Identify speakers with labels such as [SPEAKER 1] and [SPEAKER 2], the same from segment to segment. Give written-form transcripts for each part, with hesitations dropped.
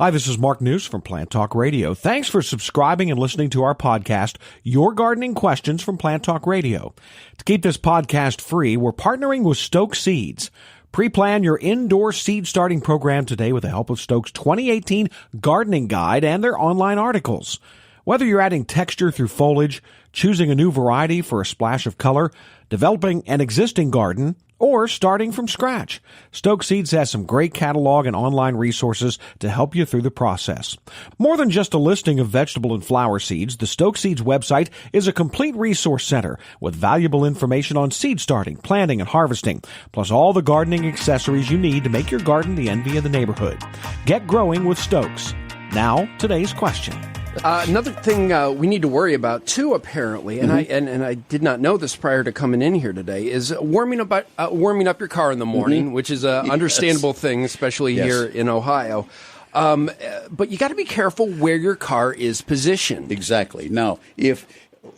[SPEAKER 1] Hi, this is Mark News from Plant Talk Radio. Thanks for subscribing and listening to our podcast, Your Gardening Questions from Plant Talk Radio. To keep this podcast free, we're partnering with Stoke Seeds. Pre-plan your indoor seed starting program today with the help of Stoke's 2018 Gardening Guide and their online articles. Whether you're adding texture through foliage, choosing a new variety for a splash of color, developing an existing garden, or starting from scratch, Stoke Seeds has some great catalog and online resources to help you through the process. More than just a listing of vegetable and flower seeds, the Stoke Seeds website is a complete resource center with valuable information on seed starting, planting, and harvesting, plus all the gardening accessories you need to make your garden the envy of the neighborhood. Get growing with Stokes. Now, today's question.
[SPEAKER 2] Another thing we need to worry about too, apparently, and I did not know this prior to coming in here today, is warming up your car in the morning, which is an understandable thing, especially here in Ohio. But you got to be careful where your car is positioned.
[SPEAKER 3] Exactly. Now,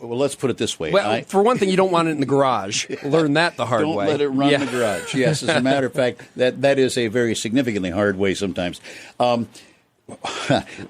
[SPEAKER 3] let's put it this way.
[SPEAKER 2] Well, for one thing, you don't want it in the garage. Learn that the hard way.
[SPEAKER 3] Don't let it run in the garage. Yes, as a matter of fact, that is a very significantly hard way sometimes.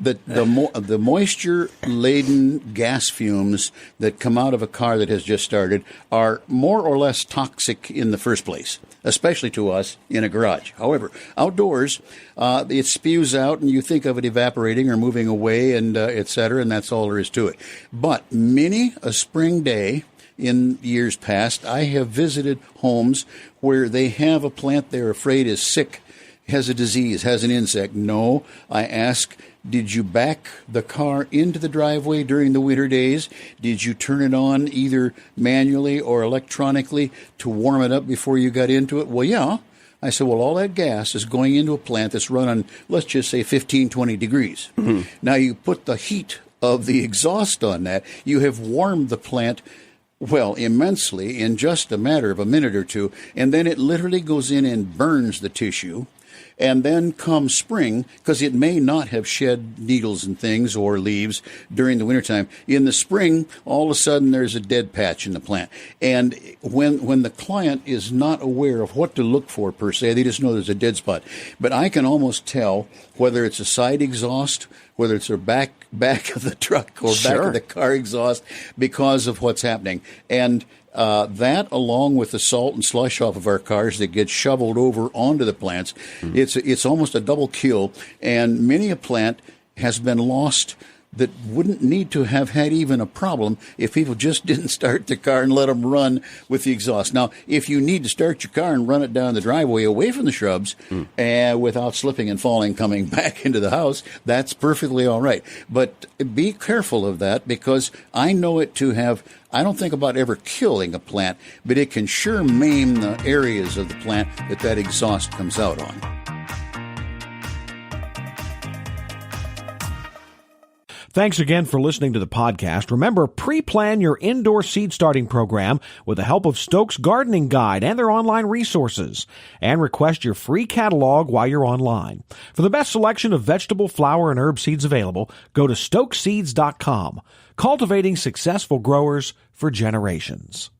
[SPEAKER 3] The moisture-laden gas fumes that come out of a car that has just started are more or less toxic in the first place, especially to us in a garage. However, outdoors, it spews out, and you think of it evaporating or moving away, and et cetera, and that's all there is to it. But many a spring day in years past, I have visited homes where they have a plant they're afraid is sick, has a disease, has an insect. No, I ask, did you back the car into the driveway during the winter days? Did you turn it on either manually or electronically to warm it up before you got into it? Well, yeah. I said, well, all that gas is going into a plant that's run on, let's just say, 15, 20 degrees. Mm-hmm. Now, you put the heat of the exhaust on that, you have warmed the plant immensely in just a matter of a minute or two, and then it literally goes in and burns the tissue. And then comes spring, because it may not have shed needles and things or leaves during the wintertime. In the spring, all of a sudden there's a dead patch in the plant. And when the client is not aware of what to look for per se, they just know there's a dead spot. But I can almost tell whether it's a side exhaust, whether it's a back of the truck or back of the car exhaust, because of what's happening. And that, along with the salt and slush off of our cars that gets shoveled over onto the plants, it's almost a double kill. And many a plant has been lost that wouldn't need to have had even a problem if people just didn't start the car and let them run with the exhaust. Now, if you need to start your car and run it down the driveway away from the shrubs without slipping and falling coming back into the house, that's perfectly all right. But be careful of that, because I know it to have, I don't think about ever killing a plant, but it can sure maim the areas of the plant that exhaust comes out on.
[SPEAKER 1] Thanks again for listening to the podcast. Remember, pre-plan your indoor seed starting program with the help of Stoke's Gardening Guide and their online resources. And request your free catalog while you're online. For the best selection of vegetable, flower, and herb seeds available, go to stokeseeds.com. Cultivating successful growers for generations.